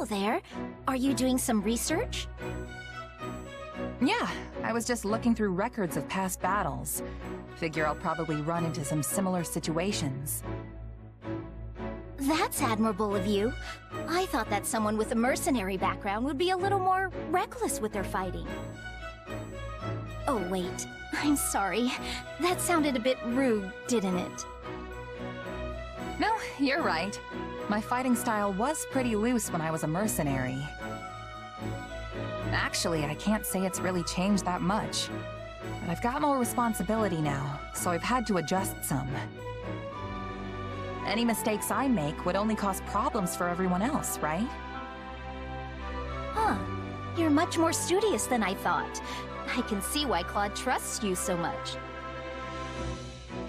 Hello there. Are you doing some research? Yeah, I was just looking through records of past battles. Figure I'll probably run into some similar situations. That's admirable of you. I thought that someone with a mercenary background would be a little more reckless with their fighting. Oh, wait. I'm sorry. That sounded a bit rude, didn't it? No, you're right. My fighting style was pretty loose when I was a mercenary. Actually, I can't say it's really changed that much. But I've got more responsibility now, so I've had to adjust some. Any mistakes I make would only cause problems for everyone else, right? Huh. You're much more studious than I thought. I can see why Claude trusts you so much.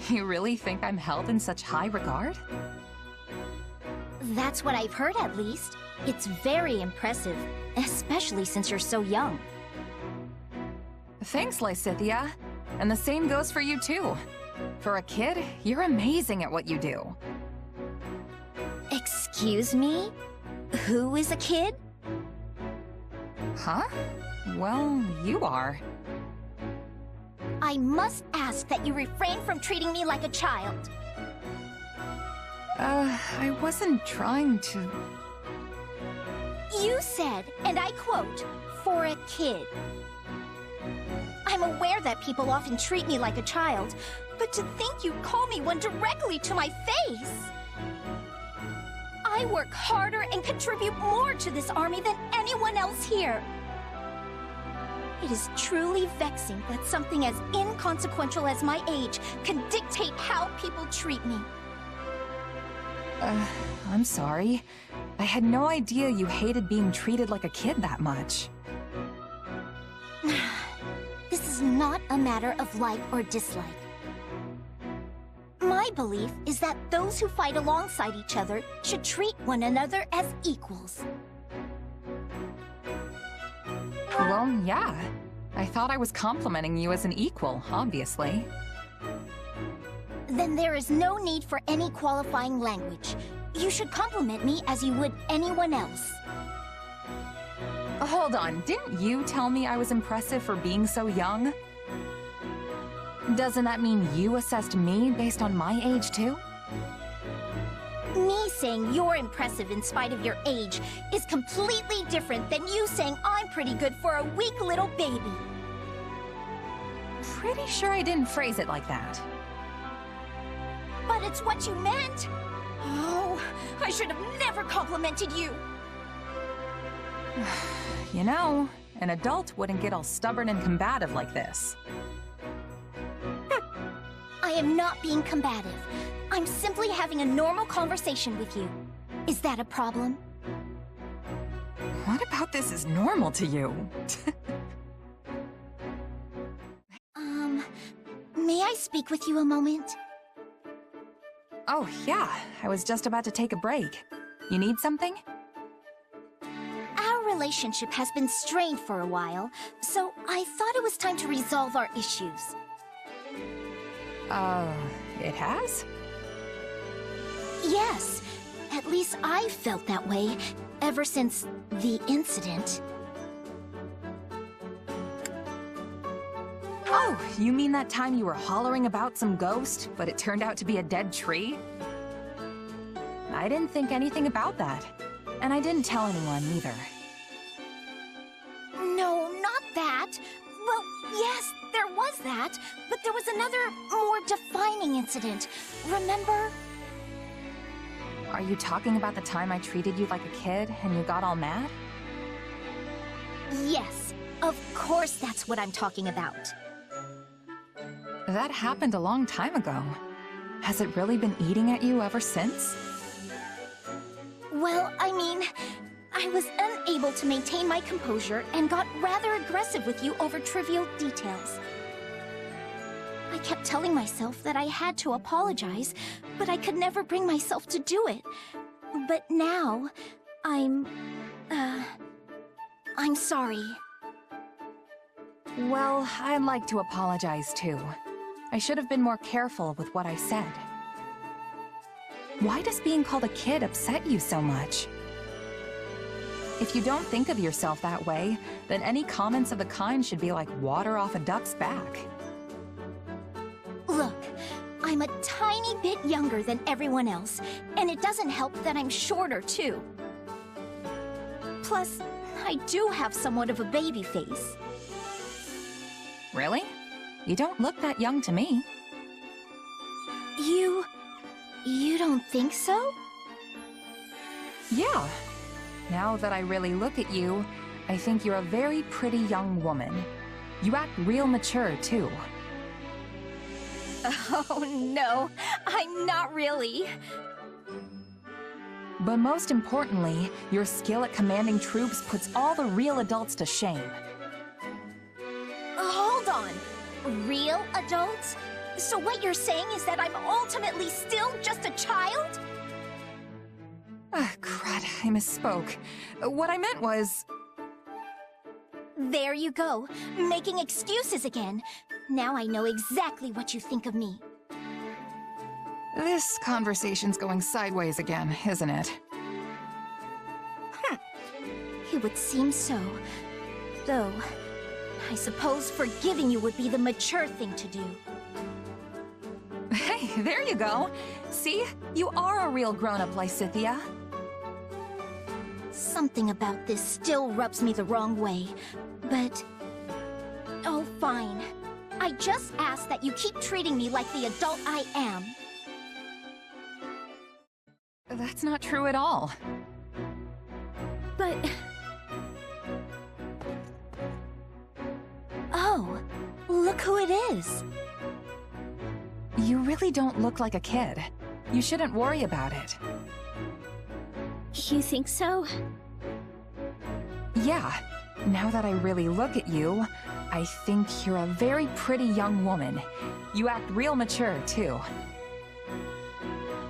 You really think I'm held in such high regard? That's what I've heard, at least. It's very impressive, especially since you're so young. Thanks, Lysithea. And the same goes for you, too. For a kid, you're amazing at what you do. Excuse me? Who is a kid? Huh? Well, you are. I must ask that you refrain from treating me like a child. I wasn't trying to... You said, and I quote, for a kid. I'm aware that people often treat me like a child, but to think you'd call me one directly to my face! I work harder and contribute more to this army than anyone else here. It is truly vexing that something as inconsequential as my age can dictate how people treat me. I'm sorry. I had no idea you hated being treated like a kid that much. This is not a matter of like or dislike. My belief is that those who fight alongside each other should treat one another as equals. Well, yeah. I thought I was complimenting you as an equal, obviously. Then there is no need for any qualifying language. You should compliment me as you would anyone else. Hold on, didn't you tell me I was impressive for being so young? Doesn't that mean you assessed me based on my age, too? Me saying you're impressive in spite of your age is completely different than you saying I'm pretty good for a weak little baby. Pretty sure I didn't phrase it like that. But it's what you meant! Oh, I should have never complimented you! You know, an adult wouldn't get all stubborn and combative like this. I am not being combative. I'm simply having a normal conversation with you. Is that a problem? What about this is normal to you? May I speak with you a moment? Oh, yeah. I was just about to take a break. You need something? Our relationship has been strained for a while, so I thought it was time to resolve our issues. It has? Yes. At least I've felt that way ever since the incident. Oh, you mean that time you were hollering about some ghost, but it turned out to be a dead tree? I didn't think anything about that. And I didn't tell anyone either. No, not that. Well, yes, there was that, but there was another, more defining incident. Remember? Are you talking about the time I treated you like a kid and you got all mad? Yes, of course that's what I'm talking about. That happened a long time ago. Has it really been eating at you ever since? Well, I mean, I was unable to maintain my composure and got rather aggressive with you over trivial details. I kept telling myself that I had to apologize, but I could never bring myself to do it. But now, I'm sorry. Well, I'd like to apologize too. I should have been more careful with what I said. Why does being called a kid upset you so much? If you don't think of yourself that way, then any comments of the kind should be like water off a duck's back. Look, I'm a tiny bit younger than everyone else, and it doesn't help that I'm shorter, too. Plus, I do have somewhat of a baby face. Really? You don't look that young to me. You don't think so? Yeah. Now that I really look at you, I think you're a very pretty young woman. You act real mature, too. Oh, no. I'm not really. But most importantly, your skill at commanding troops puts all the real adults to shame. Hold on. Real adults? So what you're saying is that I'm ultimately still just a child? Crud, I misspoke. What I meant was... There you go, making excuses again. Now I know exactly what you think of me. This conversation's going sideways again, isn't it? It would seem so. Though, I suppose forgiving you would be the mature thing to do. Hey, there you go. See? You are a real grown-up, Lysithea. Something about this still rubs me the wrong way, but... Oh, fine. I just ask that you keep treating me like the adult I am. That's not true at all. But... Oh, look who it is. You really don't look like a kid. You shouldn't worry about it. You think so? Yeah. Now that I really look at you, I think you're a very pretty young woman. You act real mature, too.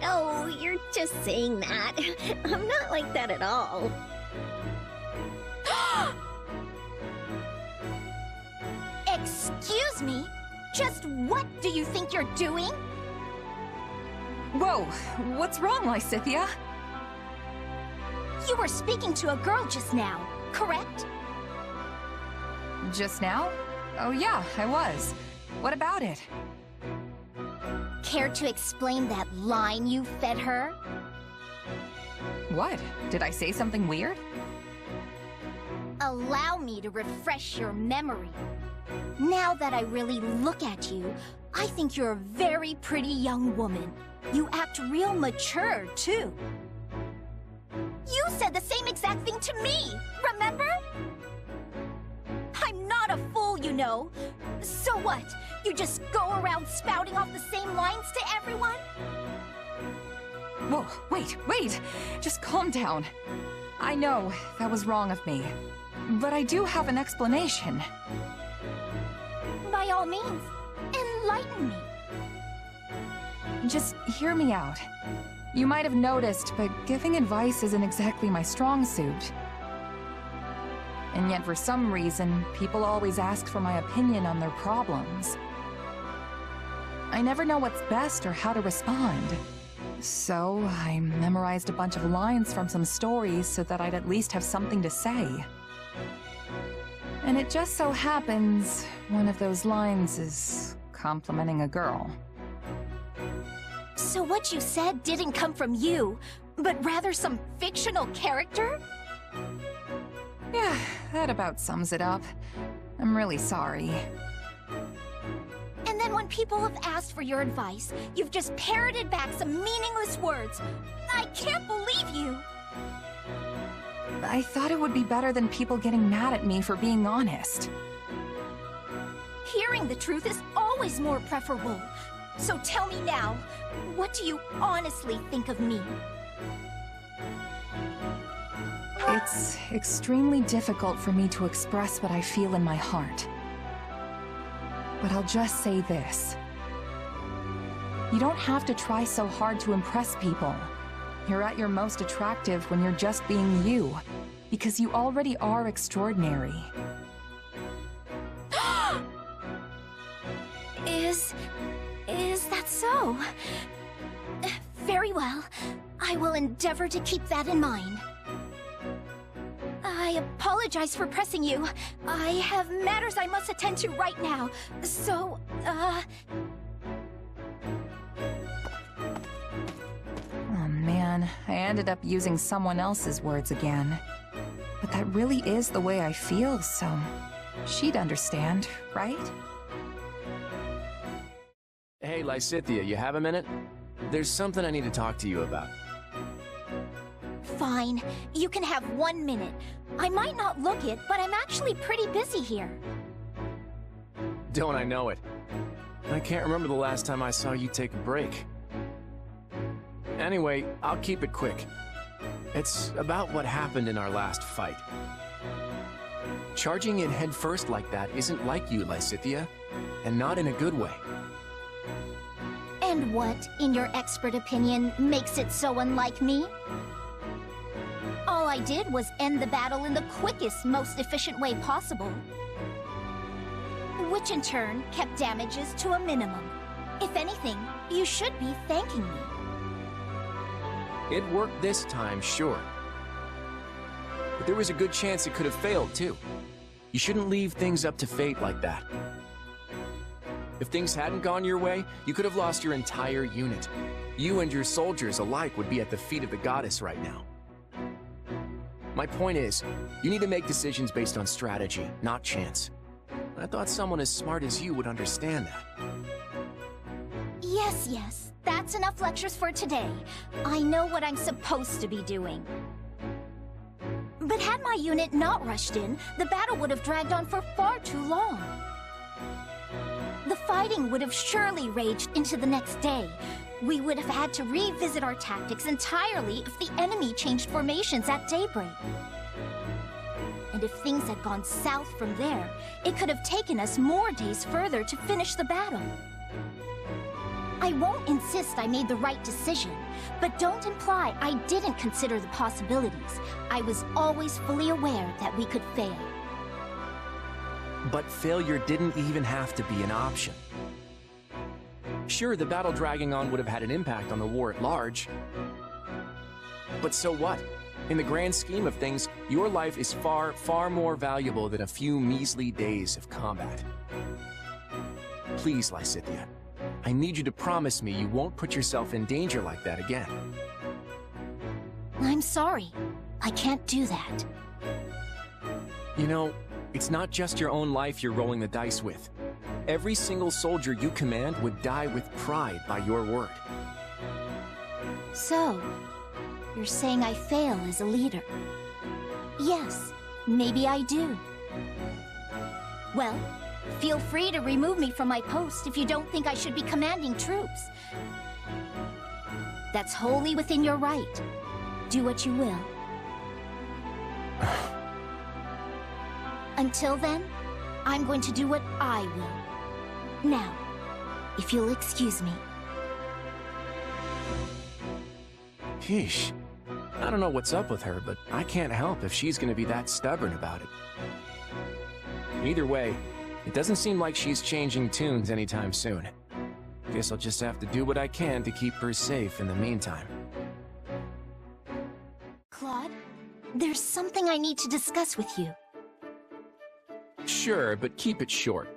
Oh, you're just saying that. I'm not like that at all. Excuse me? Just what do you think you're doing? Whoa, what's wrong, Lysithea? You were speaking to a girl just now, correct? Just now? Oh yeah, I was. What about it? Care to explain that line you fed her? What? Did I say something weird? Allow me to refresh your memory. Now that I really look at you, I think you're a very pretty young woman. You act real mature, too. You said the same exact thing to me, remember? I'm not a fool, you know. So what? You just go around spouting off the same lines to everyone? Whoa, wait! Just calm down. I know, that was wrong of me. But I do have an explanation. By all means, enlighten me. Just hear me out. You might have noticed, but giving advice isn't exactly my strong suit. And yet for some reason, people always ask for my opinion on their problems. I never know what's best or how to respond. So I memorized a bunch of lines from some stories so that I'd at least have something to say. And it just so happens, one of those lines is complimenting a girl. So what you said didn't come from you, but rather some fictional character? Yeah, that about sums it up. I'm really sorry. And then when people have asked for your advice, you've just parroted back some meaningless words. I can't believe you! I thought it would be better than people getting mad at me for being honest. Hearing the truth is always more preferable. So tell me now, what do you honestly think of me? It's extremely difficult for me to express what I feel in my heart. But I'll just say this. You don't have to try so hard to impress people. You're at your most attractive when you're just being you, because you already are extraordinary. Is that so? Very well. I will endeavor to keep that in mind. apologize for pressing you. I have matters I must attend to right now. So, Oh man, I ended up using someone else's words again. But that really is the way I feel, so she'd understand, right? Hey, Lysithea, you have a minute? There's something I need to talk to you about. Fine. You can have 1 minute. I might not look it, but I'm actually pretty busy here. Don't I know it? I can't remember the last time I saw you take a break. Anyway, I'll keep it quick. It's about what happened in our last fight. Charging in headfirst like that isn't like you, Lysithea, and not in a good way. And what, in your expert opinion, makes it so unlike me? All I did was end the battle in the quickest, most efficient way possible. Which in turn kept damages to a minimum. If anything, you should be thanking me. It worked this time, sure. But there was a good chance it could have failed, too. You shouldn't leave things up to fate like that. If things hadn't gone your way, you could have lost your entire unit. You and your soldiers alike would be at the feet of the goddess right now. My point is, you need to make decisions based on strategy, not chance. I thought someone as smart as you would understand that. Yes. That's enough lectures for today. I know what I'm supposed to be doing. But had my unit not rushed in, the battle would have dragged on for far too long. The fighting would have surely raged into the next day. We would have had to revisit our tactics entirely if the enemy changed formations at daybreak. And if things had gone south from there, it could have taken us more days further to finish the battle. I won't insist I made the right decision, but don't imply I didn't consider the possibilities. I was always fully aware that we could fail. But failure didn't even have to be an option. Sure, the battle dragging on would have had an impact on the war at large. But so what? In the grand scheme of things, your life is far, far more valuable than a few measly days of combat. Please, Lysithea, I need you to promise me you won't put yourself in danger like that again. I'm sorry. I can't do that. You know, it's not just your own life you're rolling the dice with. Every single soldier you command would die with pride by your word. So, you're saying I fail as a leader? Yes, maybe I do. Well, feel free to remove me from my post if you don't think I should be commanding troops. That's wholly within your right. Do what you will. Until then, I'm going to do what I will. Now, if you'll excuse me. Sheesh. I don't know what's up with her, but I can't help if she's gonna be that stubborn about it. Either way, it doesn't seem like she's changing tunes anytime soon. Guess I'll just have to do what I can to keep her safe in the meantime. Claude, there's something I need to discuss with you. Sure, but keep it short.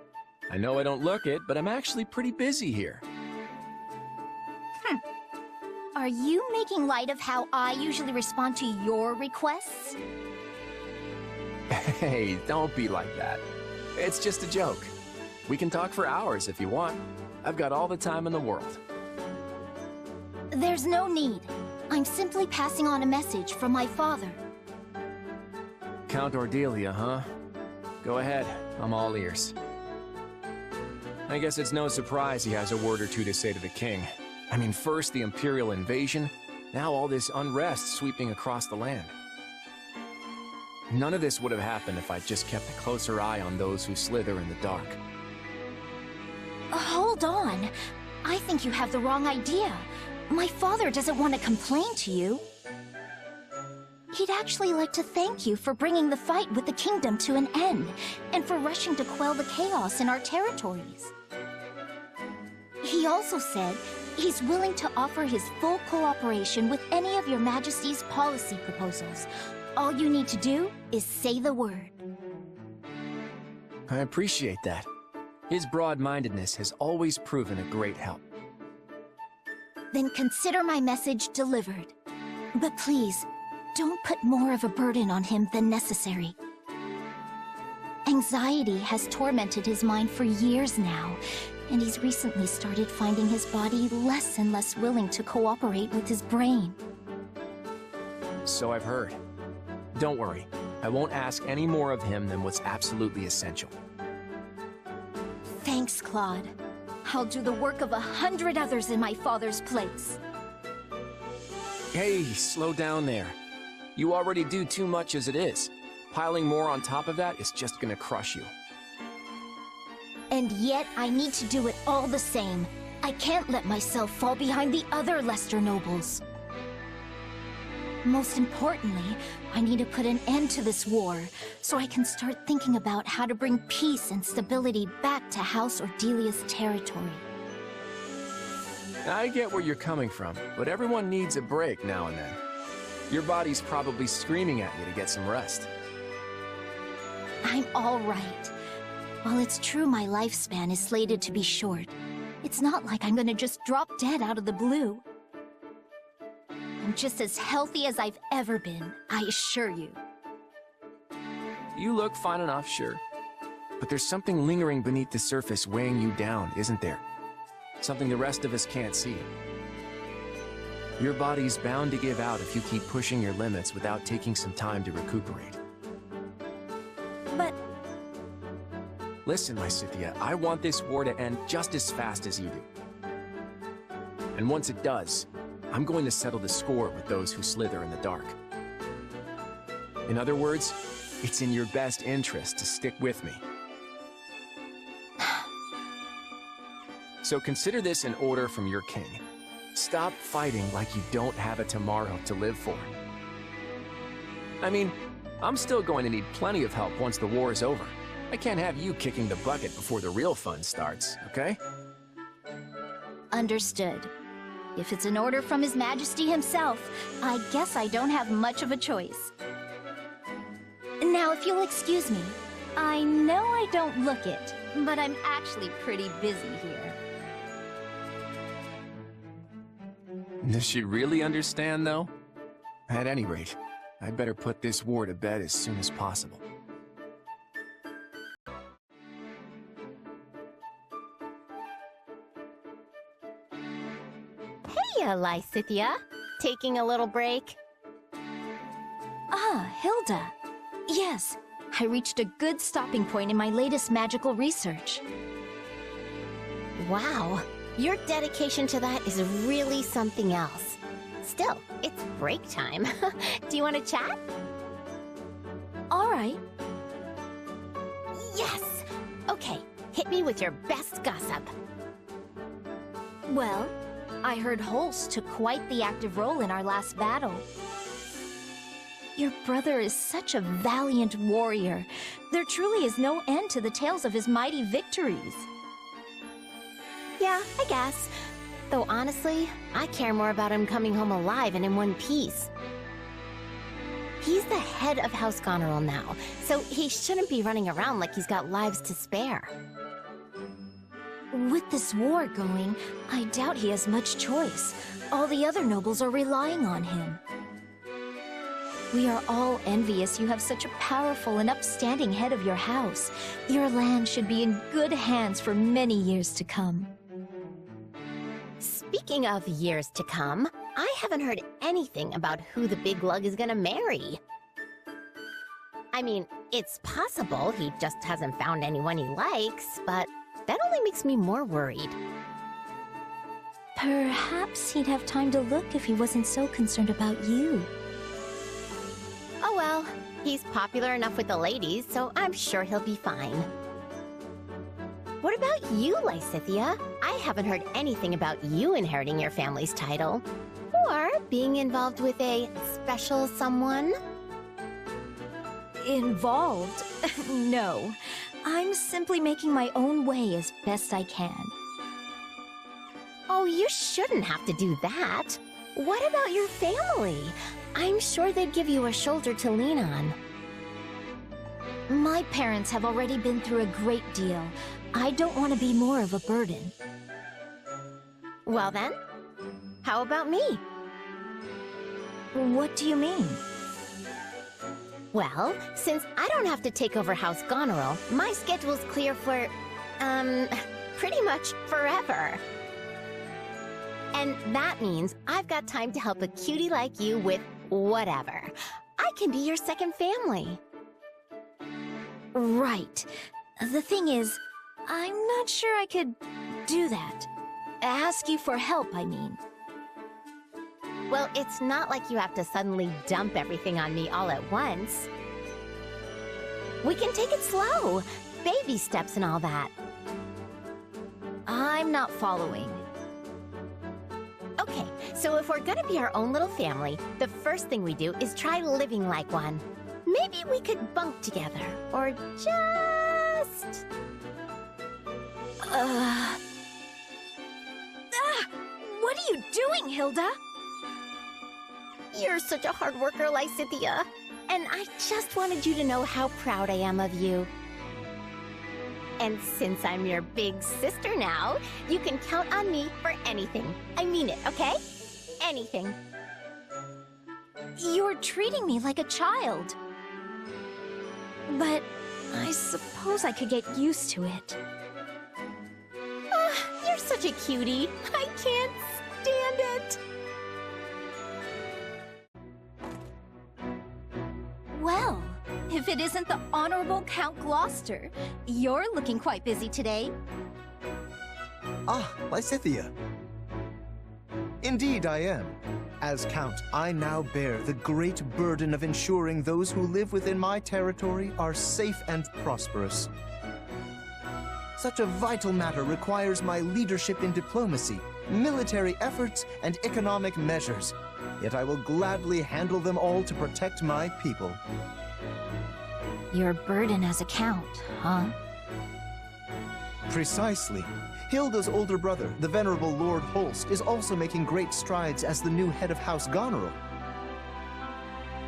I know I don't look it, but I'm actually pretty busy here. Are you making light of how I usually respond to your requests? Hey, don't be like that. It's just a joke. We can talk for hours if you want. I've got all the time in the world. There's no need. I'm simply passing on a message from my father. Count Ordelia, huh? Go ahead, I'm all ears. I guess it's no surprise he has a word or two to say to the king. I mean, first the Imperial invasion, now all this unrest sweeping across the land. None of this would have happened if I'd just kept a closer eye on those who slither in the dark. Hold on. I think you have the wrong idea. My father doesn't want to complain to you. He'd actually like to thank you for bringing the fight with the kingdom to an end, and for rushing to quell the chaos in our territories. He also said he's willing to offer his full cooperation with any of your Majesty's policy proposals, All you need to do is say the word. I appreciate that. His broad-mindedness has always proven a great help. Then consider my message delivered. But please, don't put more of a burden on him than necessary. Anxiety has tormented his mind for years now, and he's recently started finding his body less and less willing to cooperate with his brain. So I've heard. Don't worry, I won't ask any more of him than what's absolutely essential. Thanks, Claude. I'll do the work of 100 others in my father's place. Hey, slow down there. You already do too much as it is. Piling more on top of that is just gonna crush you. And yet, I need to do it all the same. I can't let myself fall behind the other Lester nobles. Most importantly, I need to put an end to this war, so I can start thinking about how to bring peace and stability back to House Ordelia's territory. I get where you're coming from, but everyone needs a break now and then. Your body's probably screaming at you to get some rest. I'm all right. While it's true my lifespan is slated to be short, it's not like I'm gonna just drop dead out of the blue. I'm just as healthy as I've ever been, I assure you. You look fine enough, sure. But there's something lingering beneath the surface weighing you down, isn't there? Something the rest of us can't see. Your body's bound to give out if you keep pushing your limits without taking some time to recuperate. But... Listen, Lysithea, I want this war to end just as fast as you do. And once it does, I'm going to settle the score with those who slither in the dark. In other words, it's in your best interest to stick with me. So consider this an order from your king. Stop fighting like you don't have a tomorrow to live for. I mean, I'm still going to need plenty of help once the war is over. I can't have you kicking the bucket before the real fun starts, okay? Understood. If it's an order from His Majesty himself, I guess I don't have much of a choice. Now, if you'll excuse me, I know I don't look it, but I'm actually pretty busy here. Does she really understand, though? At any rate, I'd better put this war to bed as soon as possible. Hey, Lysithea. Taking a little break? Ah, Hilda. Yes, I reached a good stopping point in my latest magical research. Wow, your dedication to that is really something else. Still, it's break time. Do you want to chat? All right. Yes! Okay, hit me with your best gossip. Well, I heard Holst took quite the active role in our last battle. Your brother is such a valiant warrior. There truly is no end to the tales of his mighty victories. Yeah, I guess. Though honestly, I care more about him coming home alive and in one piece. He's the head of House Goneril now, so he shouldn't be running around like he's got lives to spare. With this war going, I doubt he has much choice. All the other nobles are relying on him. We are all envious you have such a powerful and upstanding head of your house. Your land should be in good hands for many years to come. Speaking of years to come, I haven't heard anything about who the big lug is gonna marry. I mean, it's possible he just hasn't found anyone he likes, but that only makes me more worried. Perhaps he'd have time to look if he wasn't so concerned about you. Oh well, he's popular enough with the ladies, so I'm sure he'll be fine. What about you, Lysithea? I haven't heard anything about you inheriting your family's title. Or being involved with a special someone? Involved? No. I'm simply making my own way as best I can. Oh, you shouldn't have to do that. What about your family? I'm sure they'd give you a shoulder to lean on. My parents have already been through a great deal. I don't want to be more of a burden. Well then, how about me? What do you mean? Well, since I don't have to take over House Goneril, my schedule's clear for, pretty much forever. And that means I've got time to help a cutie like you with whatever. I can be your second family. Right. The thing is, I'm not sure I could do that. Ask you for help, I mean. Well, it's not like you have to suddenly dump everything on me all at once. We can take it slow. Baby steps and all that. I'm not following. Okay, so if we're gonna be our own little family, the first thing we do is try living like one. Maybe we could bunk together, or just... What are you doing, Hilda? You're such a hard worker, Lysithea. And I just wanted you to know how proud I am of you. And since I'm your big sister now, you can count on me for anything. I mean it, okay? Anything. You're treating me like a child. But I suppose I could get used to it. You're such a cutie. I can't stand it. Well, if it isn't the Honorable Count Gloucester, you're looking quite busy today. Ah, Lysithea. Indeed I am. As Count, I now bear the great burden of ensuring those who live within my territory are safe and prosperous. Such a vital matter requires my leadership in diplomacy, military efforts, and economic measures. Yet I will gladly handle them all to protect my people. Your burden as a count, huh? Precisely. Hilda's older brother, the venerable Lord Holst, is also making great strides as the new head of House Goneril.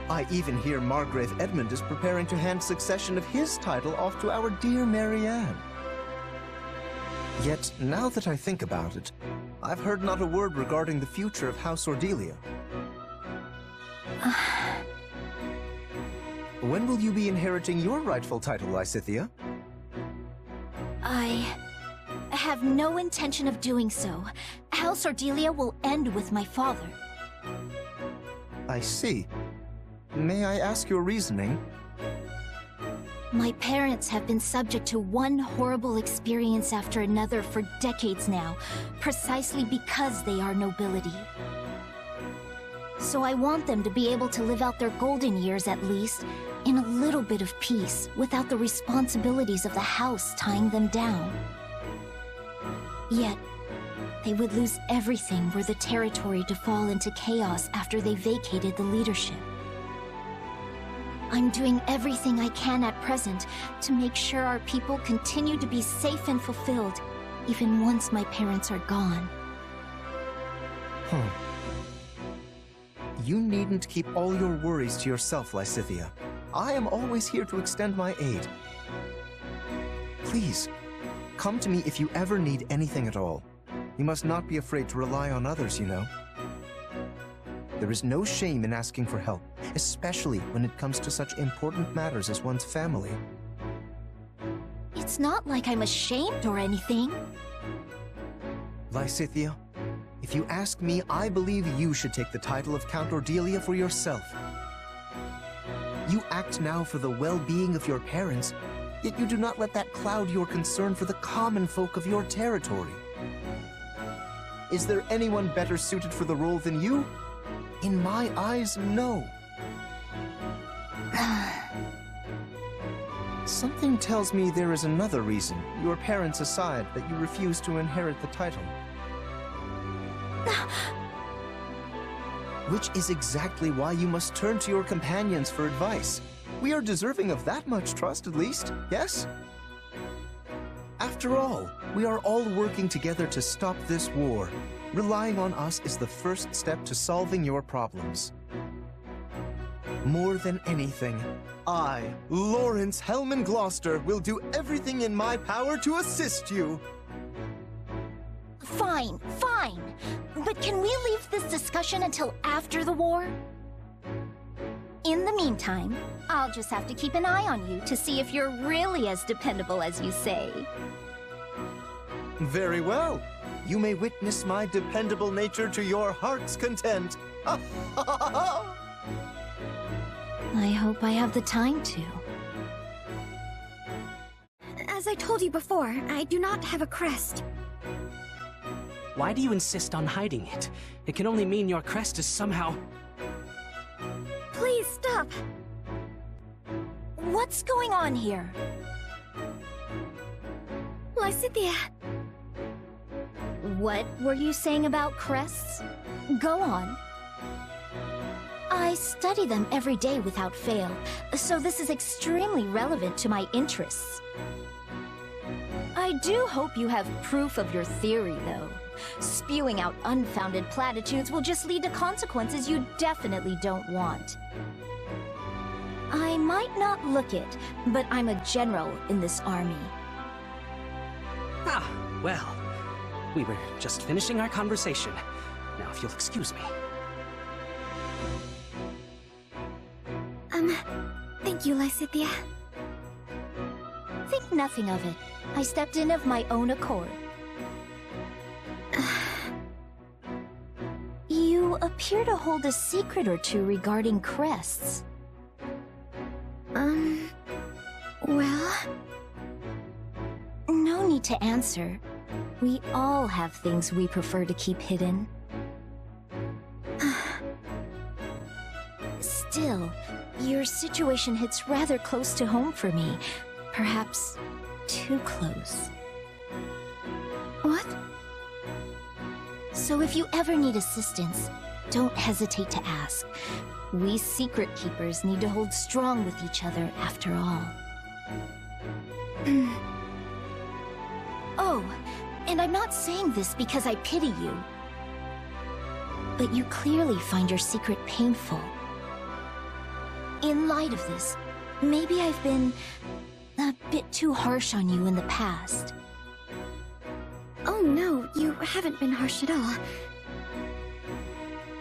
I even hear Margrave Edmund is preparing to hand succession of his title off to our dear Marianne. Yet, now that I think about it, I've heard not a word regarding the future of House Ordelia. When will you be inheriting your rightful title, Lysithea? I have no intention of doing so. House Ordelia will end with my father. I see. May I ask your reasoning? My parents have been subject to one horrible experience after another for decades now, precisely because they are nobility. So I want them to be able to live out their golden years at least, in a little bit of peace, without the responsibilities of the house tying them down. Yet, they would lose everything were the territory to fall into chaos after they vacated the leadership. I'm doing everything I can at present to make sure our people continue to be safe and fulfilled, even once my parents are gone. You needn't keep all your worries to yourself, Lysithea. I am always here to extend my aid. Please, come to me if you ever need anything at all. You must not be afraid to rely on others, you know. There is no shame in asking for help, especially when it comes to such important matters as one's family. It's not like I'm ashamed or anything. Lysithea, if you ask me, I believe you should take the title of Count Ordelia for yourself. You act now for the well-being of your parents, yet you do not let that cloud your concern for the common folk of your territory. Is there anyone better suited for the role than you? In my eyes, no. Something tells me there is another reason, your parents aside, that you refuse to inherit the title. Which is exactly why you must turn to your companions for advice. We are deserving of that much trust, at least, yes? After all, we are all working together to stop this war. Relying on us is the first step to solving your problems. More than anything, I, Lorenz Hellman Gloucester, will do everything in my power to assist you. Fine, fine. But can we leave this discussion until after the war? In the meantime, I'll just have to keep an eye on you to see if you're really as dependable as you say. Very well. You may witness my dependable nature to your heart's content. I hope I have the time to. As I told you before, I do not have a crest. Why do you insist on hiding it? It can only mean your crest is somehow... Please stop! What's going on here? Lysithea! What were you saying about crests? Go on. I study them every day without fail, so this is extremely relevant to my interests. I do hope you have proof of your theory, though. Spewing out unfounded platitudes will just lead to consequences you definitely don't want. I might not look it, but I'm a general in this army. Ah, well, we were just finishing our conversation. Now, if you'll excuse me. Thank you, Lysithea. Think nothing of it. I stepped in of my own accord. You appear to hold a secret or two regarding crests. Well... No need to answer. We all have things we prefer to keep hidden. Still, your situation hits rather close to home for me. Perhaps too close. What? So if you ever need assistance, don't hesitate to ask. We secret keepers need to hold strong with each other after all. Oh, and I'm not saying this because I pity you. But you clearly find your secret painful. In light of this, maybe I've been a bit too harsh on you in the past. Oh no, you haven't been harsh at all.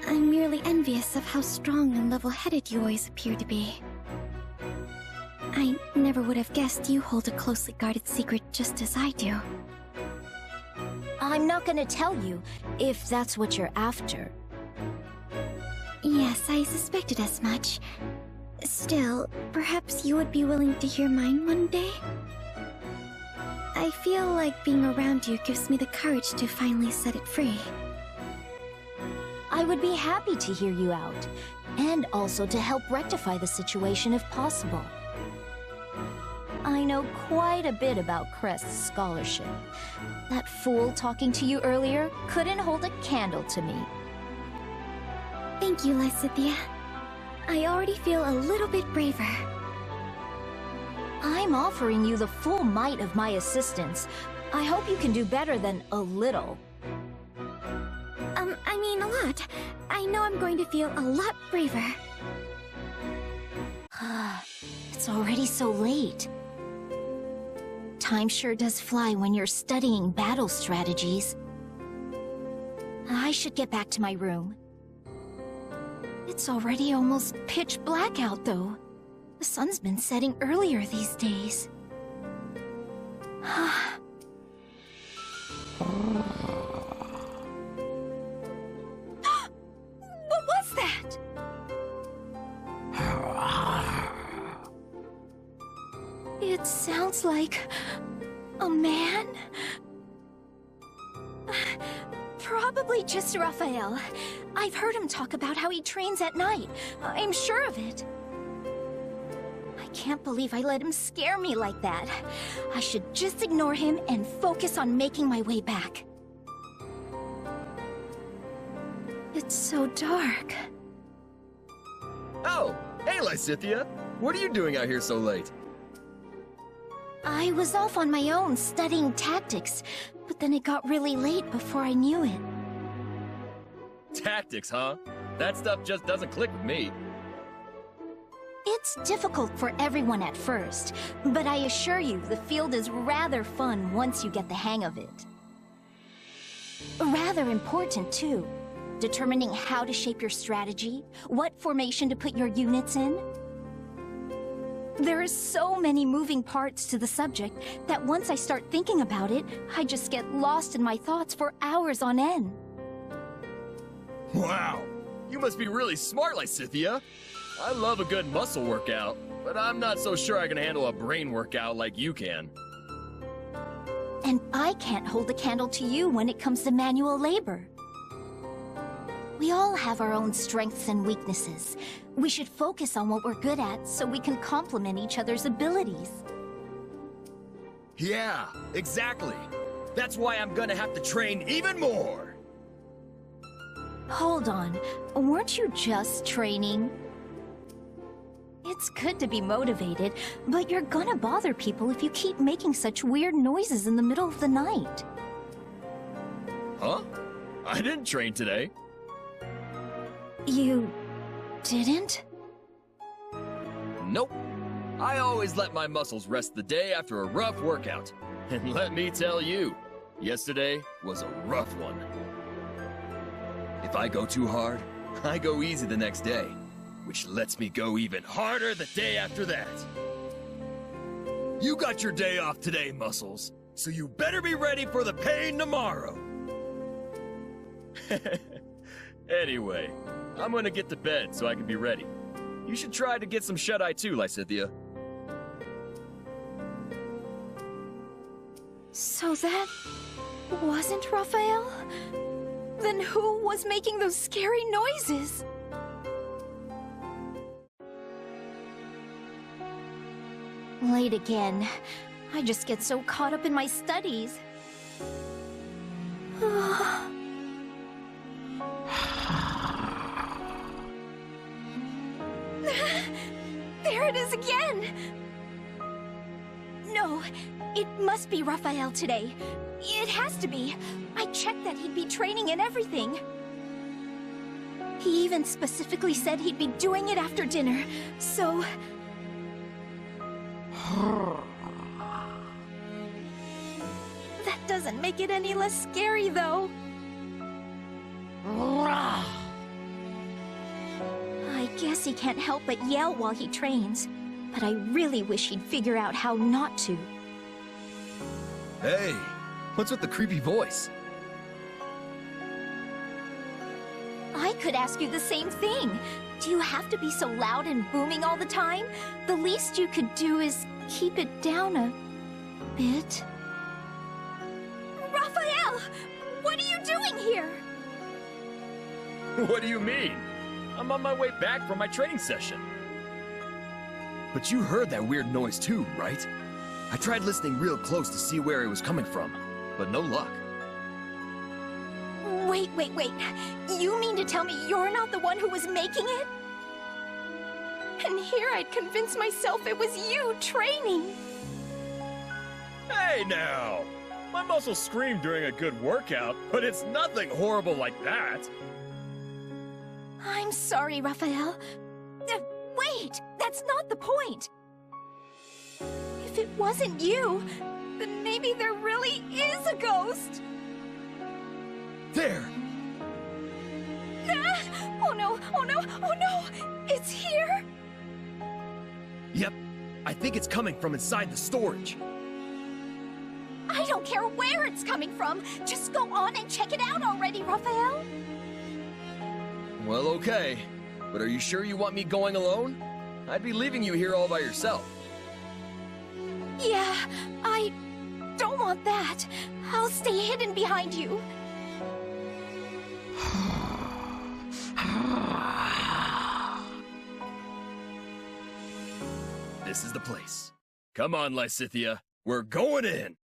I'm merely envious of how strong and level-headed you always appear to be. I never would have guessed you hold a closely guarded secret just as I do. I'm not gonna tell you, if that's what you're after. Yes, I suspected as much. Still, perhaps you would be willing to hear mine one day? I feel like being around you gives me the courage to finally set it free. I would be happy to hear you out, and also to help rectify the situation if possible. I know quite a bit about Crest's scholarship. That fool talking to you earlier couldn't hold a candle to me. Thank you, Lysithea. I already feel a little bit braver. I'm offering you the full might of my assistance. I hope you can do better than a little. I mean a lot. I know I'm going to feel a lot braver. It's already so late. Time sure does fly when you're studying battle strategies. I should get back to my room. It's already almost pitch black out, though. The sun's been setting earlier these days. What was that? It sounds like a man? Probably just Raphael. I've heard him talk about how he trains at night. I'm sure of it. I can't believe I let him scare me like that. I should just ignore him and focus on making my way back. It's so dark. Oh, hey Lysithea! What are you doing out here so late? I was off on my own studying tactics, but then it got really late before I knew it. Tactics, huh? That stuff just doesn't click with me. It's difficult for everyone at first, but I assure you the field is rather fun once you get the hang of it. Rather important, too. Determining how to shape your strategy, what formation to put your units in. There are so many moving parts to the subject that once I start thinking about it, I just get lost in my thoughts for hours on end. Wow, you must be really smart, Lysithea. I love a good muscle workout, but I'm not so sure I can handle a brain workout like you can. And I can't hold a candle to you when it comes to manual labor. We all have our own strengths and weaknesses. We should focus on what we're good at so we can complement each other's abilities. Yeah, exactly. That's why I'm gonna have to train even more. Hold on, weren't you just training? It's good to be motivated, but you're gonna bother people if you keep making such weird noises in the middle of the night. Huh? I didn't train today. You didn't? Nope. I always let my muscles rest the day after a rough workout. And let me tell you, yesterday was a rough one. If I go too hard, I go easy the next day, which lets me go even harder the day after that. You got your day off today, muscles, so you better be ready for the pain tomorrow. Anyway, I'm gonna get to bed so I can be ready. You should try to get some shut-eye too, Lysithea. So that wasn't Raphael? Then who was making those scary noises? Late again. I just get so caught up in my studies. There it is again! No, it must be Raphael today. It has to be. I checked that he'd be training and everything. He even specifically said he'd be doing it after dinner, so... That doesn't make it any less scary, though. I guess he can't help but yell while he trains, but I really wish he'd figure out how not to. Hey, what's with the creepy voice? I could ask you the same thing. Do you have to be so loud and booming all the time? The least you could do is keep it down a bit. Raphael! What are you doing here? What do you mean? I'm on my way back from my training session. But you heard that weird noise too, right? I tried listening real close to see where it was coming from, but no luck. Wait. You mean to tell me you're not the one who was making it? And here I'd convinced myself it was you training. Hey now! My muscles scream during a good workout, but it's nothing horrible like that. I'm sorry, Raphael. Wait! That's not the point! If it wasn't you, then maybe there really is a ghost! There! Ah! Oh no! It's here? Yep, I think it's coming from inside the storage. I don't care where it's coming from! Just go on and check it out already, Raphael! Well, okay. But are you sure you want me going alone? I'd be leaving you here all by yourself. Yeah, I don't want that. I'll stay hidden behind you. This is the place. Come on, Lysithea. We're going in!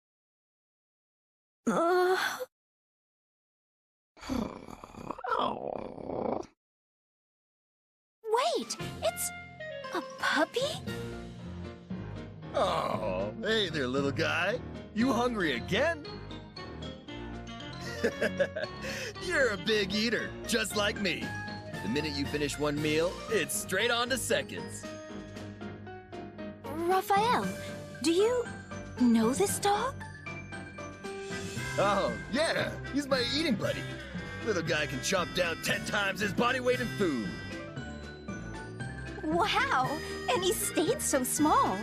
Wait, it's a puppy? Oh, hey there, little guy. You hungry again? You're a big eater, just like me. The minute you finish one meal, it's straight on to seconds. Raphael, do you know this dog? Oh, yeah, he's my eating buddy. Little guy can chomp down 10 times his body weight in food. Wow, and he stayed so small.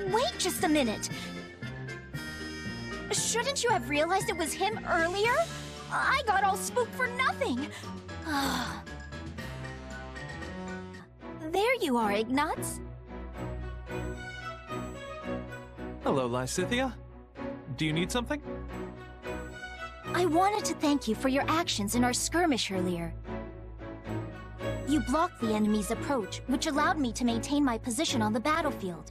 Wait just a minute. Shouldn't you have realized it was him earlier? I got all spooked for nothing. There you are, Ignatz. Hello, Lysithea. Do you need something? I wanted to thank you for your actions in our skirmish earlier. You blocked the enemy's approach, which allowed me to maintain my position on the battlefield.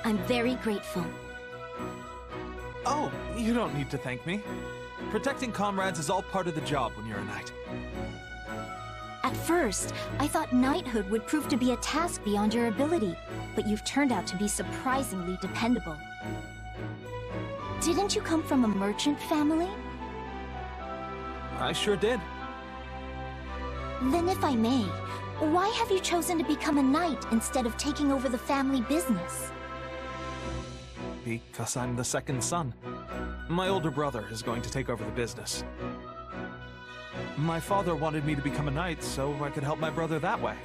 I'm very grateful. Oh, you don't need to thank me. Protecting comrades is all part of the job when you're a knight. At first, I thought knighthood would prove to be a task beyond your ability, but you've turned out to be surprisingly dependable. Didn't you come from a merchant family? I sure did. Then if I may, why have you chosen to become a knight instead of taking over the family business? Because I'm the second son. My older brother is going to take over the business. My father wanted me to become a knight so I could help my brother that way.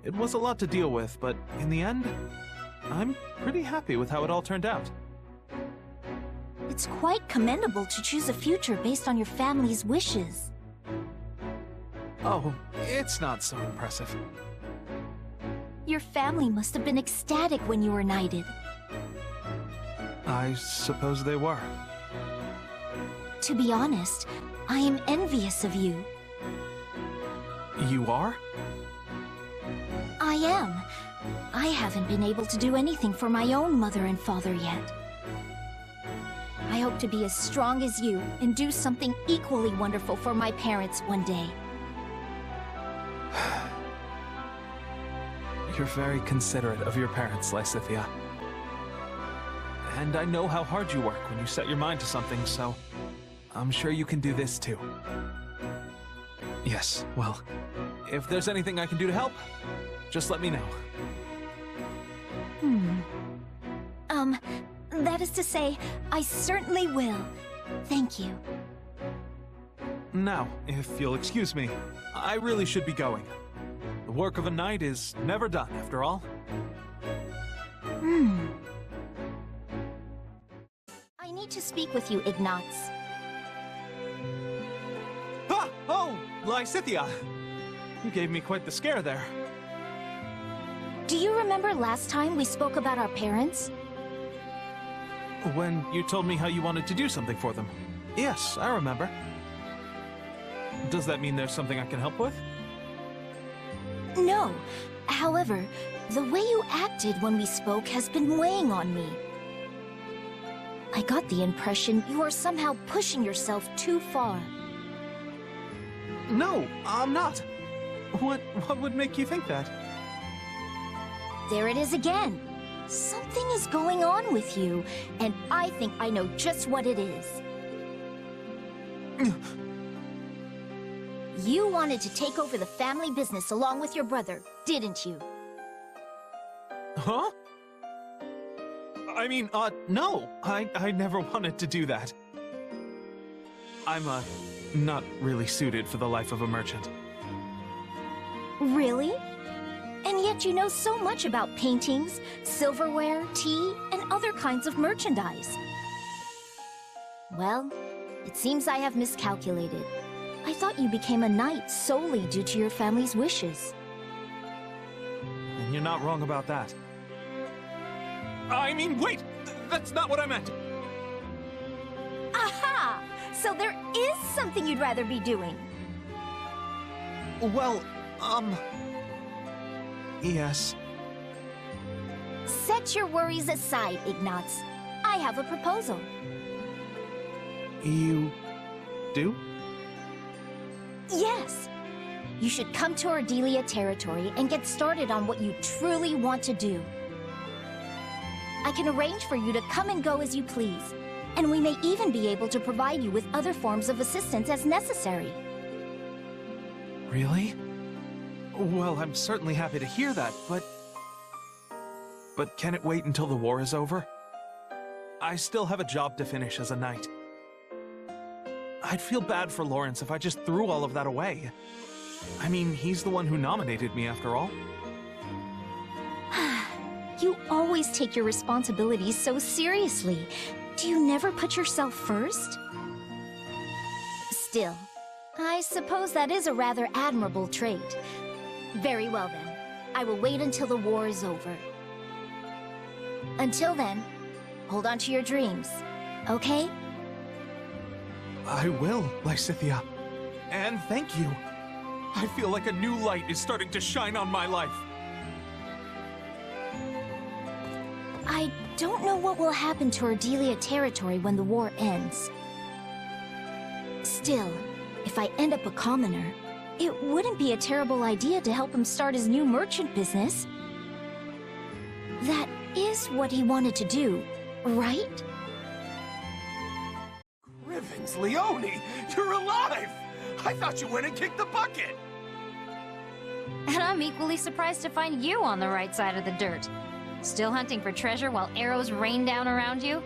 It was a lot to deal with, but in the end, I'm pretty happy with how it all turned out. It's quite commendable to choose a future based on your family's wishes. Oh, it's not so impressive. Your family must have been ecstatic when you were knighted. I suppose they were. To be honest, I am envious of you. You are? I am. I haven't been able to do anything for my own mother and father yet. I hope to be as strong as you and do something equally wonderful for my parents one day. You're very considerate of your parents, Lysithea. And I know how hard you work when you set your mind to something, so I'm sure you can do this too. Yes, well, if there's anything I can do to help, just let me know. That is to say, I certainly will. Thank you. Now, if you'll excuse me, I really should be going. The work of a knight is never done, after all. I need to speak with you, Ignatz. Ah! Oh, Lysithea! You gave me quite the scare there. Do you remember last time we spoke about our parents? When you told me how you wanted to do something for them. Yes, I remember. Does that mean there's something I can help with? No. However, the way you acted when we spoke has been weighing on me. I got the impression you are somehow pushing yourself too far. No, I'm not. What would make you think that? There it is again. Something is going on with you, and I think I know just what it is. You wanted to take over the family business along with your brother, didn't you? Huh? I mean, no. I never wanted to do that. I'm, not really suited for the life of a merchant. Really? And yet you know so much about paintings, silverware, tea, and other kinds of merchandise. Well, it seems I have miscalculated. I thought you became a knight solely due to your family's wishes. And you're not wrong about that. I mean, wait! That's not what I meant! Aha! So there is something you'd rather be doing. Well, yes. Set your worries aside, Ignatz. I have a proposal. You do? Yes. You should come to Ardelia territory and get started on what you truly want to do. I can arrange for you to come and go as you please, and we may even be able to provide you with other forms of assistance as necessary. Really? Well, I'm certainly happy to hear that, but... But can it wait until the war is over? I still have a job to finish as a knight. I'd feel bad for Lorenz if I just threw all of that away. I mean, he's the one who nominated me after all. You always take your responsibilities so seriously. Do you never put yourself first? Still, I suppose that is a rather admirable trait. Very well then. I will wait until the war is over. Until then, hold on to your dreams, okay? I will, Lysithea. And thank you. I feel like a new light is starting to shine on my life. I don't know what will happen to Ardelia territory when the war ends. Still, if I end up a commoner, it wouldn't be a terrible idea to help him start his new merchant business. That is what he wanted to do, right? Rivens, Leonie, you're alive! I thought you went and kicked the bucket! And I'm equally surprised to find you on the right side of the dirt. Still hunting for treasure while arrows rain down around you?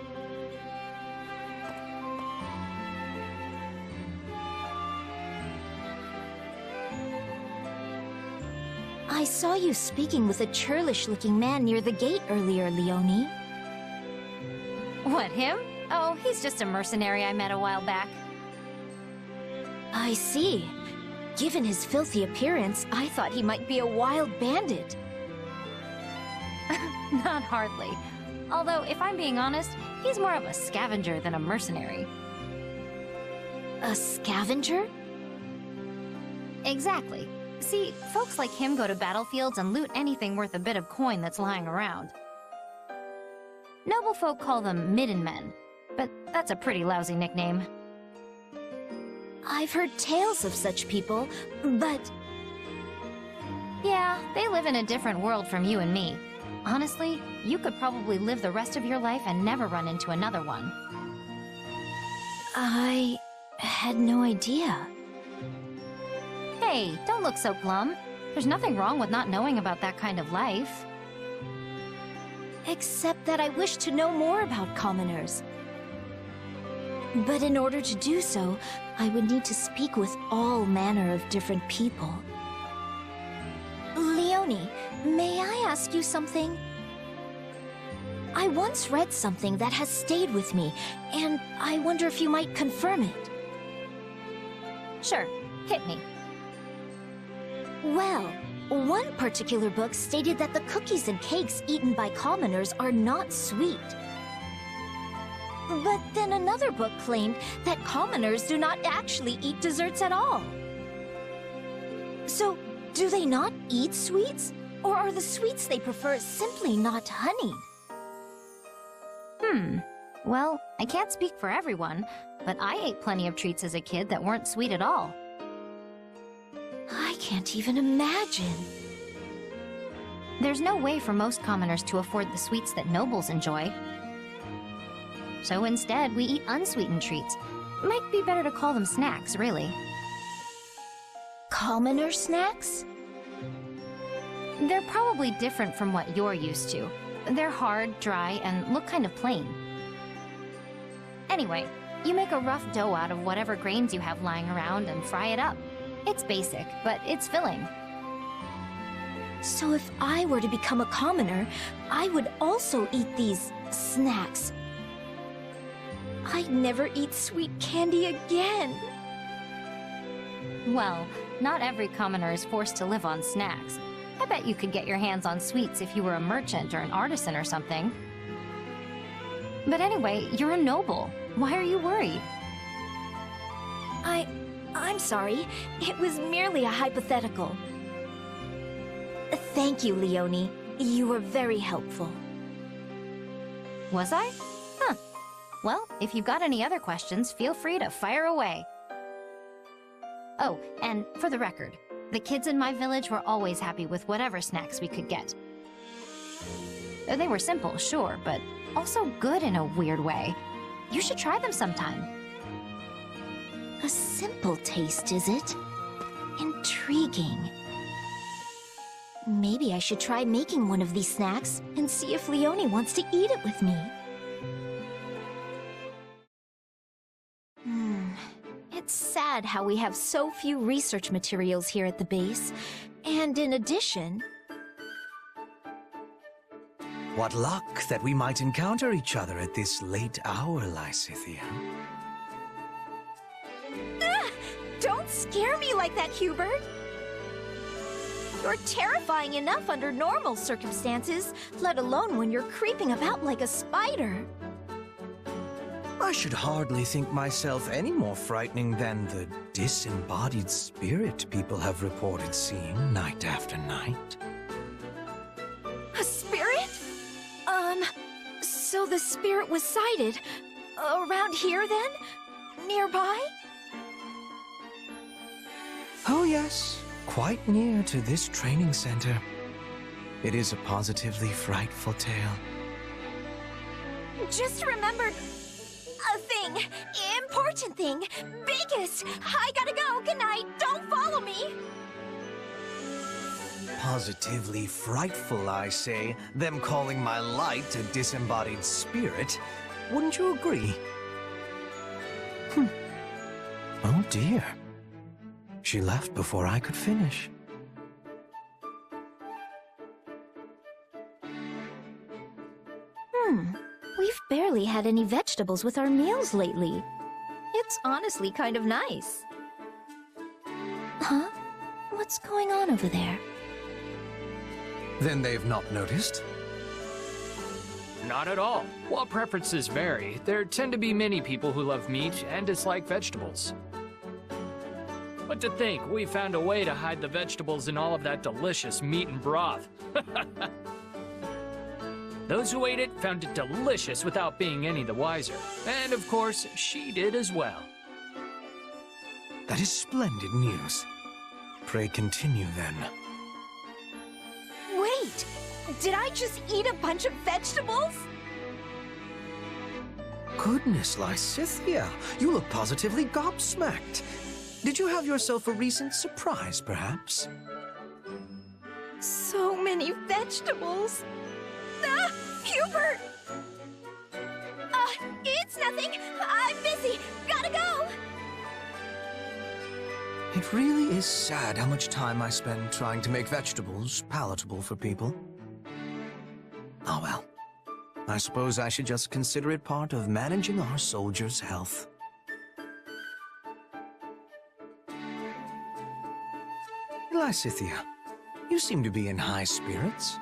I saw you speaking with a churlish-looking man near the gate earlier, Leonie. What, him? Oh, he's just a mercenary I met a while back. I see. Given his filthy appearance, I thought he might be a wild bandit. Not hardly. Although, if I'm being honest, he's more of a scavenger than a mercenary. A scavenger? Exactly. See, folks like him go to battlefields and loot anything worth a bit of coin that's lying around. Noble folk call them midden men, but that's a pretty lousy nickname. I've heard tales of such people, but... Yeah, they live in a different world from you and me. Honestly, you could probably live the rest of your life and never run into another one. I had no idea. Hey, don't look so glum. There's nothing wrong with not knowing about that kind of life. Except that I wish to know more about commoners. But in order to do so, I would need to speak with all manner of different people. Leonie, may I ask you something? I once read something that has stayed with me, and I wonder if you might confirm it. Sure, hit me. Well, one particular book stated that the cookies and cakes eaten by commoners are not sweet. But then another book claimed that commoners do not actually eat desserts at all. So, do they not eat sweets? Or are the sweets they prefer simply not honey? Well, I can't speak for everyone, but I ate plenty of treats as a kid that weren't sweet at all. I can't even imagine. There's no way for most commoners to afford the sweets that nobles enjoy. So instead, we eat unsweetened treats. Might be better to call them snacks, really. Commoner snacks? They're probably different from what you're used to. They're hard, dry, and look kind of plain. Anyway, you make a rough dough out of whatever grains you have lying around and fry it up. It's basic, but it's filling. So if I were to become a commoner, I would also eat these snacks. I'd never eat sweet candy again. Well, not every commoner is forced to live on snacks. I bet you could get your hands on sweets if you were a merchant or an artisan or something. But anyway, you're a noble. Why are you worried? I'm sorry. It was merely a hypothetical. Thank you, Leonie. You were very helpful. Was I? Huh. Well, if you've got any other questions, feel free to fire away. Oh, and for the record, the kids in my village were always happy with whatever snacks we could get. They were simple, sure, but also good in a weird way. You should try them sometime. A simple taste, is it? Intriguing. Maybe I should try making one of these snacks and see if Leonie wants to eat it with me. It's sad how we have so few research materials here at the base. And in addition... What luck that we might encounter each other at this late hour, Lysithea. Don't scare me like that, Hubert! You're terrifying enough under normal circumstances, let alone when you're creeping about like a spider. I should hardly think myself any more frightening than the disembodied spirit people have reported seeing night after night. A spirit? So the spirit was sighted around here then? Nearby? Oh yes, quite near to this training center. It is a positively frightful tale. Just remembered a thing. Important thing. Biggest. I gotta go. Good night. Don't follow me. Positively frightful, I say. Them calling my light a disembodied spirit. Wouldn't you agree? Oh dear. She left before I could finish. We've barely had any vegetables with our meals lately. It's honestly kind of nice. Huh? What's going on over there? Then they've not noticed? Not at all. While preferences vary, there tend to be many people who love meat and dislike vegetables. But to think we found a way to hide the vegetables in all of that delicious meat and broth. Those who ate it found it delicious without being any the wiser. And of course, she did as well. That is splendid news. Pray continue then. Wait! Did I just eat a bunch of vegetables? Goodness, Lysithea, you look positively gobsmacked. Did you have yourself a recent surprise, perhaps? So many vegetables. Ah! Hubert! It's nothing. I'm busy. Gotta go. It really is sad how much time I spend trying to make vegetables palatable for people. Oh well. I suppose I should just consider it part of managing our soldiers' health. Lysithea, you seem to be in high spirits.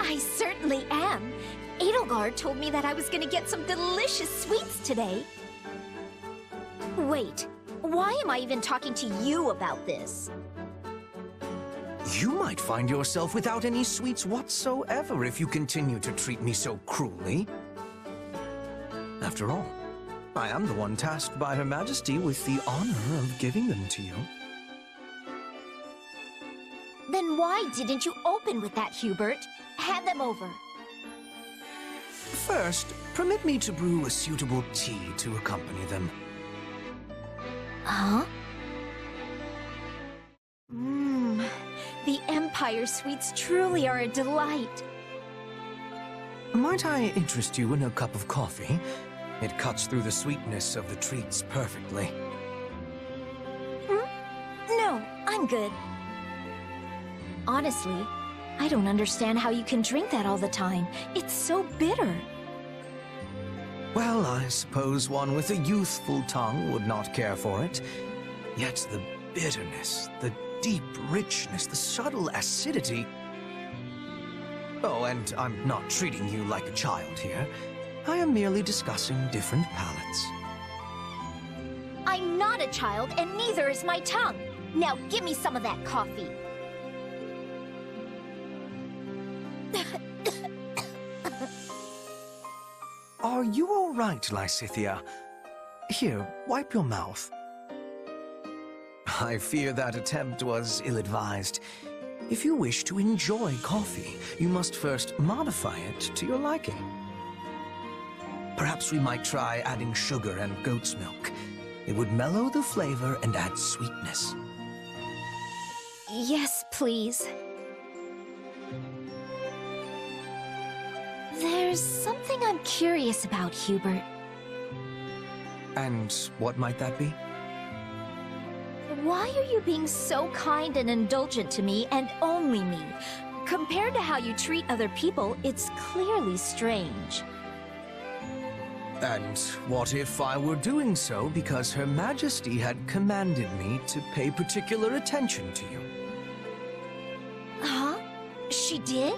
I certainly am. Edelgard told me that I was gonna get some delicious sweets today. Wait, why am I even talking to you about this? You might find yourself without any sweets whatsoever if you continue to treat me so cruelly. After all, I am the one tasked by Her Majesty with the honor of giving them to you. Then why didn't you open with that, Hubert? Hand them over. First, permit me to brew a suitable tea to accompany them. Huh? The Empire sweets truly are a delight. Might I interest you in a cup of coffee? It cuts through the sweetness of the treats perfectly. No, I'm good. Honestly, I don't understand how you can drink that all the time. It's so bitter. Well, I suppose one with a youthful tongue would not care for it. Yet the bitterness, the deep richness, the subtle acidity... Oh, and I'm not treating you like a child here. I am merely discussing different palates. I'm not a child, and neither is my tongue. Now give me some of that coffee. Are you all right, Lysithea? Here, wipe your mouth. I fear that attempt was ill-advised. If you wish to enjoy coffee, you must first modify it to your liking. Perhaps we might try adding sugar and goat's milk. It would mellow the flavor and add sweetness. Yes, please. There's something I'm curious about, Hubert. And what might that be? Why are you being so kind and indulgent to me and only me? Compared to how you treat other people, it's clearly strange. And what if I were doing so because Her Majesty had commanded me to pay particular attention to you? Huh? She did?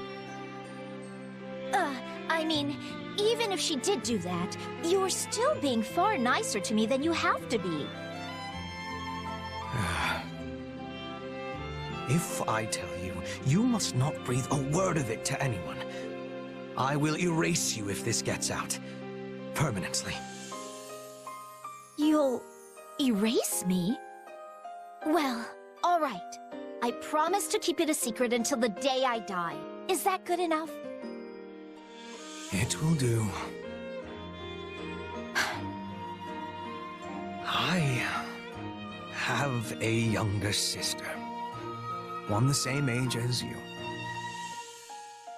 I mean, even if she did do that, you're still being far nicer to me than you have to be. If I tell you, you must not breathe a word of it to anyone. I will erase you if this gets out. Permanently. You'll erase me? Well, all right. I promise to keep it a secret until the day I die. Is that good enough? It will do. I have a younger sister. One the same age as you.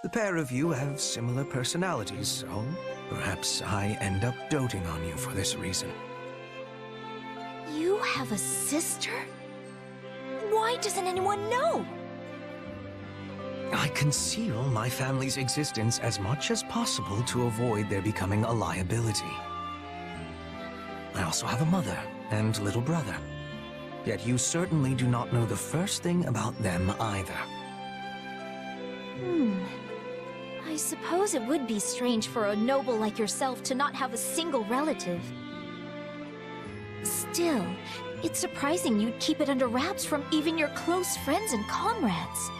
The pair of you have similar personalities, so perhaps I end up doting on you for this reason. You have a sister? Why doesn't anyone know? I conceal my family's existence as much as possible to avoid their becoming a liability. I also have a mother and little brother. Yet you certainly do not know the first thing about them either. I suppose it would be strange for a noble like yourself to not have a single relative. Still, it's surprising you'd keep it under wraps from even your close friends and comrades.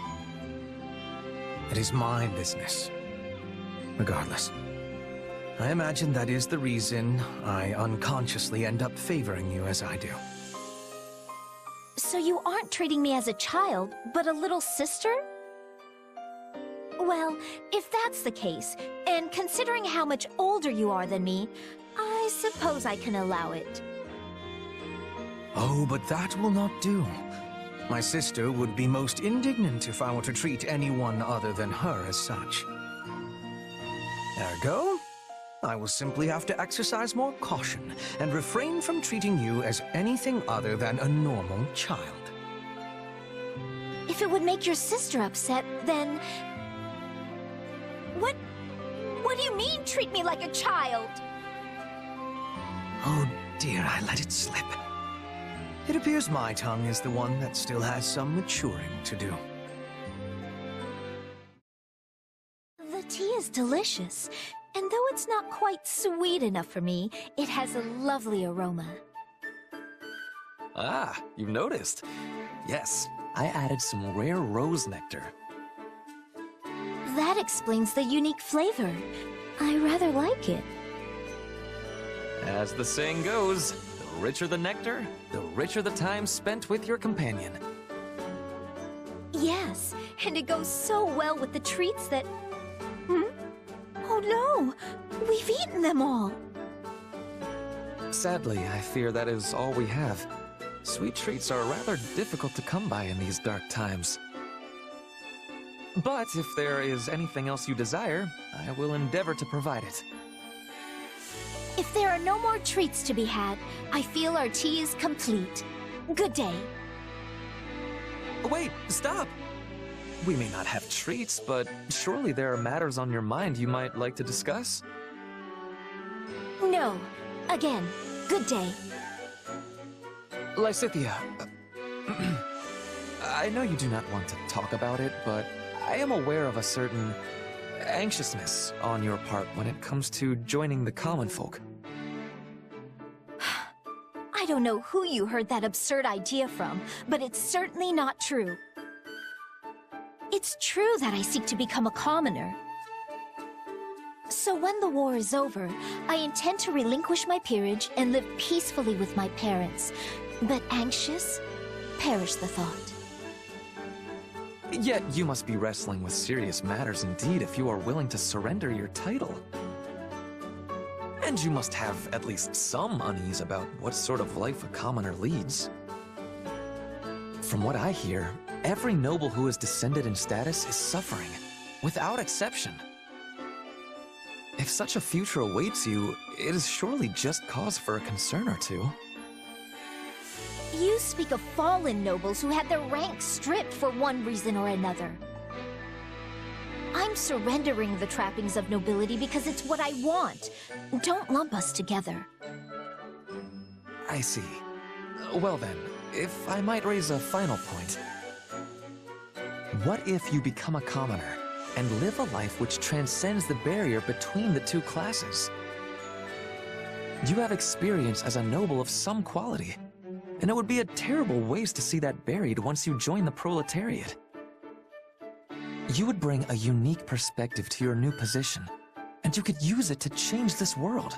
It is my business. Regardless. I imagine that is the reason I unconsciously end up favoring you as I do. So you aren't treating me as a child, but a little sister? Well, if that's the case, and considering how much older you are than me, I suppose I can allow it. Oh, but that will not do. My sister would be most indignant if I were to treat anyone other than her as such. Ergo, I will simply have to exercise more caution and refrain from treating you as anything other than a normal child. If it would make your sister upset, then... What do you mean, treat me like a child? Oh dear, I let it slip. It appears my tongue is the one that still has some maturing to do. The tea is delicious, and though it's not quite sweet enough for me, it has a lovely aroma. Ah, you've noticed. Yes, I added some rare rose nectar. That explains the unique flavor. I rather like it. As the saying goes, the richer the nectar, the richer the time spent with your companion. Yes, and it goes so well with the treats that... Oh no! We've eaten them all! Sadly, I fear that is all we have. Sweet treats are rather difficult to come by in these dark times. But if there is anything else you desire, I will endeavor to provide it. If there are no more treats to be had, I feel our tea is complete. Good day. Wait, stop! We may not have treats, but surely there are matters on your mind you might like to discuss? No. Again, good day. Lysithea, I know you do not want to talk about it, but I am aware of a certain anxiousness on your part when it comes to joining the common folk. I don't know who you heard that absurd idea from, but it's certainly not true. It's true that I seek to become a commoner. So when the war is over, I intend to relinquish my peerage and live peacefully with my parents. But anxious? Perish the thought. Yet you must be wrestling with serious matters indeed if you are willing to surrender your title. And you must have at least some unease about what sort of life a commoner leads. From what I hear, Every noble who is descended in status is suffering, without exception. If such a future awaits you, it is surely just cause for a concern or two. You speak of fallen nobles who had their ranks stripped for one reason or another. I'm surrendering the trappings of nobility because it's what I want. Don't lump us together. I see. Well then, if I might raise a final point. What if you become a commoner and live a life which transcends the barrier between the two classes? You have experience as a noble of some quality, and it would be a terrible waste to see that buried once you join the proletariat. You would bring a unique perspective to your new position, and you could use it to change this world.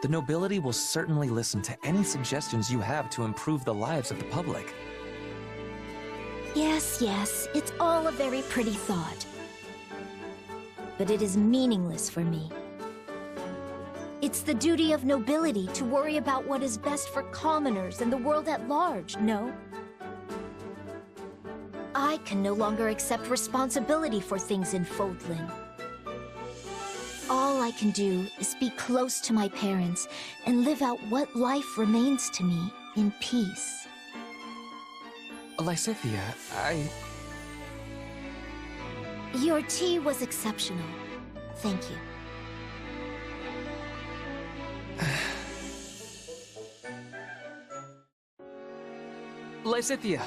The nobility will certainly listen to any suggestions you have to improve the lives of the public. Yes, yes, it's all a very pretty thought. But it is meaningless for me. It's the duty of nobility to worry about what is best for commoners and the world at large, no? I can no longer accept responsibility for things in Fodlan. All I can do is be close to my parents and live out what life remains to me in peace. Lysithea, Your tea was exceptional. Thank you. Lysithea!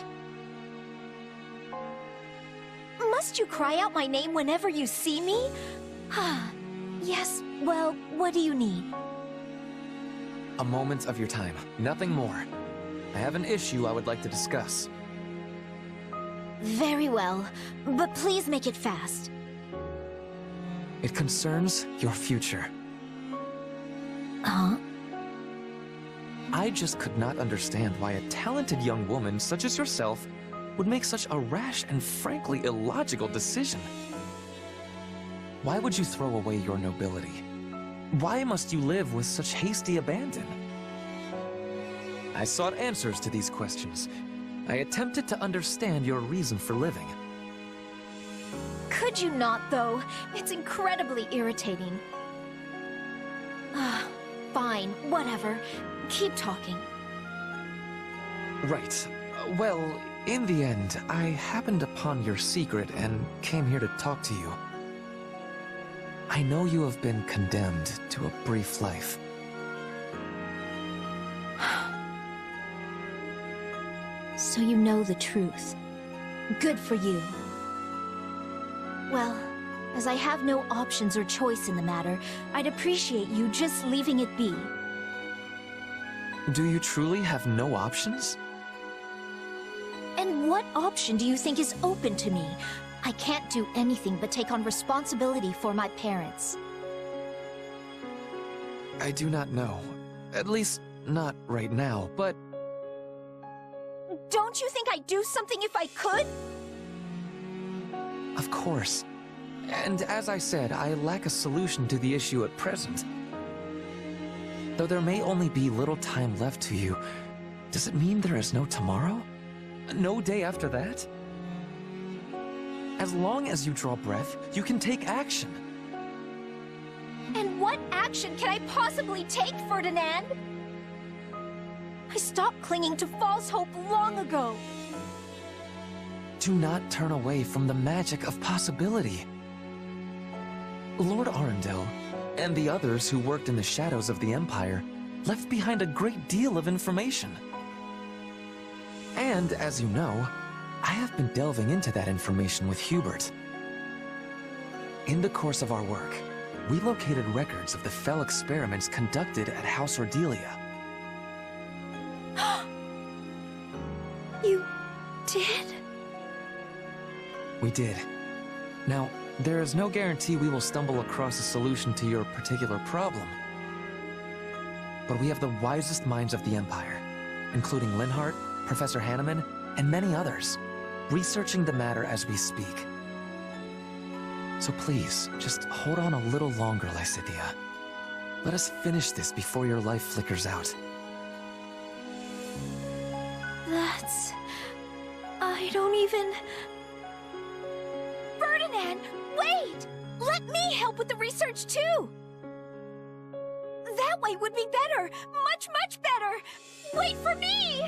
Must you cry out my name whenever you see me? Yes, well, what do you need? A moment of your time, nothing more. I have an issue I would like to discuss. Very well, but please make it fast. It concerns your future. Huh? I just could not understand why a talented young woman such as yourself would make such a rash and frankly illogical decision. Why would you throw away your nobility? Why must you live with such hasty abandon? I sought answers to these questions. I attempted to understand your reason for living. Could you not, though? It's incredibly irritating. Fine, whatever. Keep talking. Right. Well, in the end, I happened upon your secret and came here to talk to you. I know you have been condemned to a brief life. So you know the truth. Good for you. Well, as I have no options or choice in the matter, I'd appreciate you just leaving it be. Do you truly have no options? And what option do you think is open to me? I can't do anything but take on responsibility for my parents. I do not know. At least, not right now, but... Don't you think I'd do something if I could? Of course. And as I said, I lack a solution to the issue at present. Though there may only be little time left to you, does it mean there is no tomorrow? No day after that? As long as you draw breath, you can take action. And what action can I possibly take, Ferdinand? I stopped clinging to false hope long ago. Do not turn away from the magic of possibility. Lord Arundel, and the others who worked in the shadows of the Empire, left behind a great deal of information. And, as you know, I have been delving into that information with Hubert. In the course of our work, we located records of the fell experiments conducted at House Ordelia. You did? We did. Now, there is no guarantee we will stumble across a solution to your particular problem. But we have the wisest minds of the Empire, including Linhart, Professor Hanneman, and many others, researching the matter as we speak. So please, just hold on a little longer, Lysithea. Let us finish this before your life flickers out. That's... I don't even... Ferdinand, wait! Let me help with the research too! That way would be better! Much, much better! Wait for me!